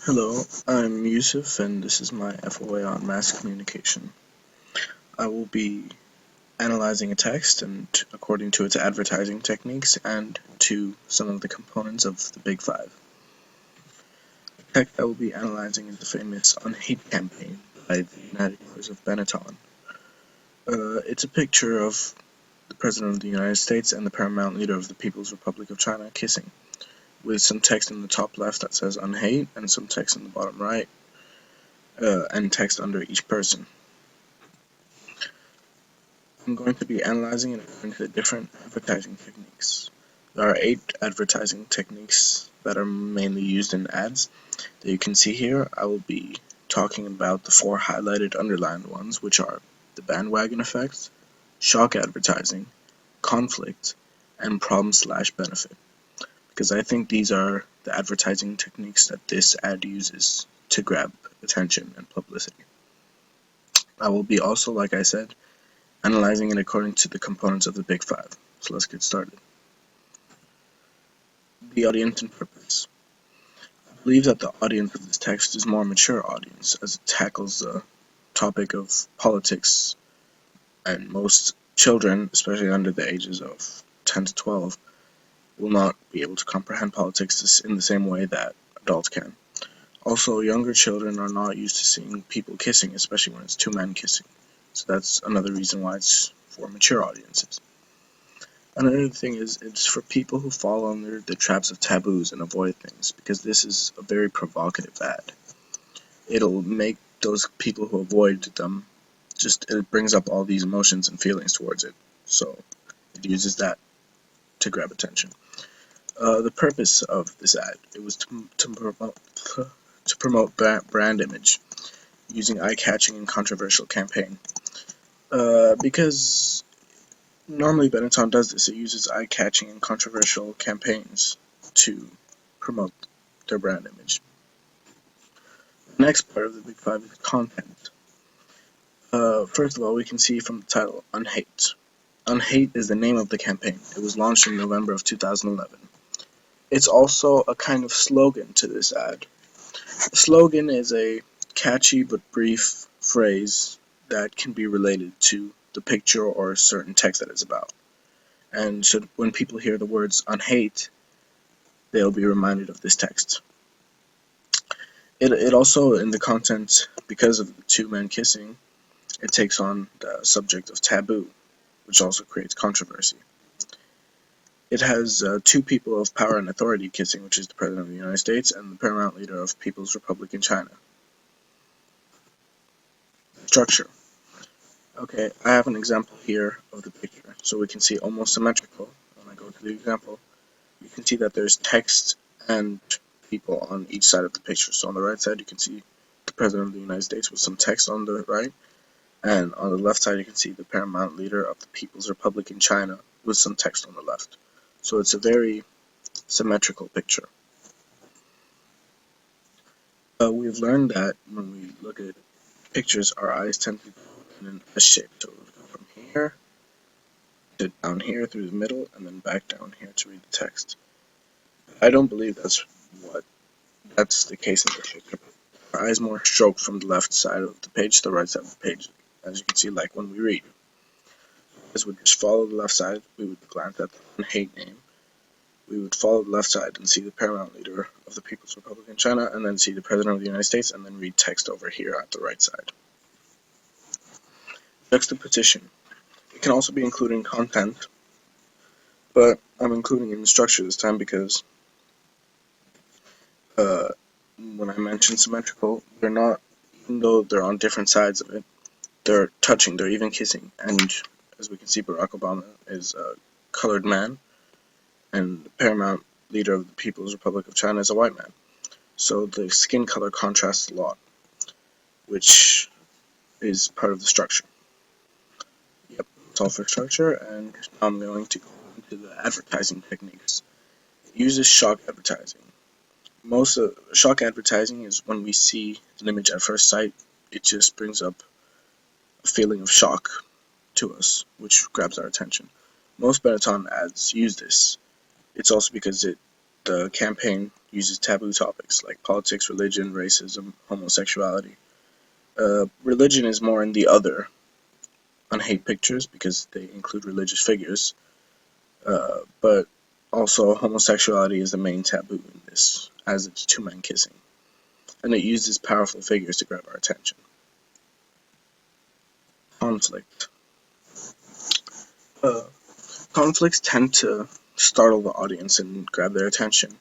Hello, I'm Yusuf, and this is my FOA on mass communication. I will be analyzing a text and according to its advertising techniques and to some of the components of the Big Five. The text I will be analyzing is the famous Unhate campaign by the United Colors of Benetton. It's a picture of the President of the United States and the paramount leader of the People's Republic of China kissing, with some text in the top left that says Unhate and some text in the bottom right, and text under each person. I'm going to be analyzing and according to the different advertising techniques. There are 8 advertising techniques that are mainly used in ads that you can see here. I will be talking about the 4 highlighted underlined ones, which are the bandwagon effect, shock advertising, conflict, and problem/benefit, because I think these are the advertising techniques that this ad uses to grab attention and publicity. I will be also, like I said, analyzing it according to the components of the Big Five. So let's get started. The audience and purpose. I believe that the audience of this text is a more mature audience, as it tackles the topic of politics, and most children, especially under the ages of 10 to 12, will not be able to comprehend politics in the same way that adults can. Also, younger children are not used to seeing people kissing, especially when it's 2 men kissing. So that's another reason why it's for mature audiences. Another thing is, it's for people who fall under the traps of taboos and avoid things, because this is a very provocative ad. It'll make those people who avoid them, it brings up all these emotions and feelings towards it, so it uses that to grab attention. The purpose of this ad, it was to promote brand image, using eye-catching and controversial campaign. Because normally Benetton does this, it uses eye-catching and controversial campaigns to promote their brand image. The next part of the Big Five is content. First of all, we can see from the title, Unhate. Unhate is the name of the campaign. It was launched in November of 2011. It's also a kind of slogan to this ad. A slogan is a catchy but brief phrase that can be related to the picture or a certain text that it's about. And so when people hear the words Unhate, they'll be reminded of this text. It also, in the content, because of the 2 men kissing, it takes on the subject of taboo, which also creates controversy. It has 2 people of power and authority kissing, which is the President of the United States and the paramount leader of People's Republic in China. Structure. Okay, I have an example here of the picture, so we can see almost symmetrical. When I go to the example, you can see that there's text and people on each side of the picture. So on the right side, you can see the President of the United States with some text on the right, and on the left side, you can see the paramount leader of the People's Republic in China with some text on the left. So it's a very symmetrical picture. We've learned that when we look at pictures, our eyes tend to go in a shape. So we go from here to down here through the middle, and then back down here to read the text. I don't believe that's the case in this picture. Our eyes more stroke from the left side of the page to the right side of the page, as you can see, like when we read. As we just follow the left side, we would glance at the Unhate name. We would follow the left side and see the paramount leader of the People's Republic in China, and then see the President of the United States, and then read text over here at the right side. Juxtaposition. It can also be included in content, but I'm including it in structure this time because when I mention symmetrical, they're not, even though they're on different sides of it, they're touching, they're even kissing. And as we can see, Barack Obama is a colored man, and the paramount leader of the People's Republic of China is a white man. So the skin color contrasts a lot, which is part of the structure. Yep, it's all for structure, and now I'm going to go into the advertising techniques. It uses shock advertising. Most of shock advertising is when we see an image at first sight, it just brings up a feeling of shock to us, which grabs our attention. Most Benetton ads use this. It's also because it the campaign uses taboo topics like politics, religion, racism, homosexuality. Religion is more in the other unhate pictures because they include religious figures, but also homosexuality is the main taboo in this, as it's two men kissing, and it uses powerful figures to grab our attention. Conflict. Uh, Conflicts tend to startle the audience and grab their attention,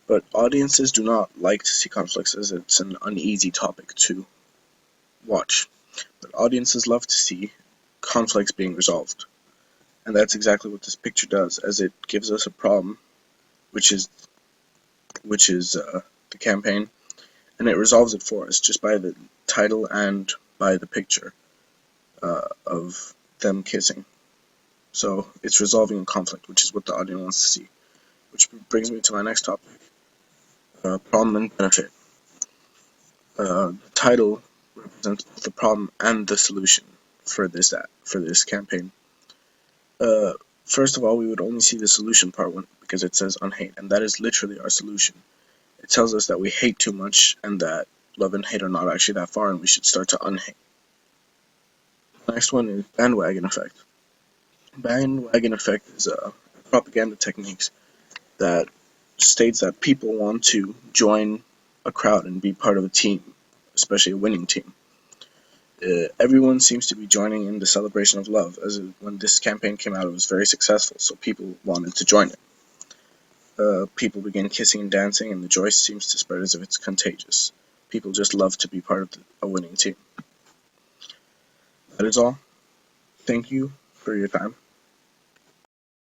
but audiences do not like to see conflicts as it's an uneasy topic to watch. But audiences love to see conflicts being resolved. And that's exactly what this picture does, as it gives us a problem, which is the campaign, and it resolves it for us just by the title and by the picture of them kissing. So it's resolving a conflict, which is what the audience wants to see. Which brings me to my next topic, problem and benefit. The title represents both the problem and the solution for this campaign. First of all, we would only see the solution part because it says unhate, and that is literally our solution. It tells us that we hate too much and that love and hate are not actually that far and we should start to unhate. The next one is bandwagon effect. Bandwagon effect is a propaganda technique that states that people want to join a crowd and be part of a team, especially a winning team. Everyone seems to be joining in the celebration of love, as when this campaign came out it was very successful, so people wanted to join it. People began kissing and dancing, and the joy seems to spread as if it's contagious. People just love to be part of a winning team. That is all. Thank you for your time.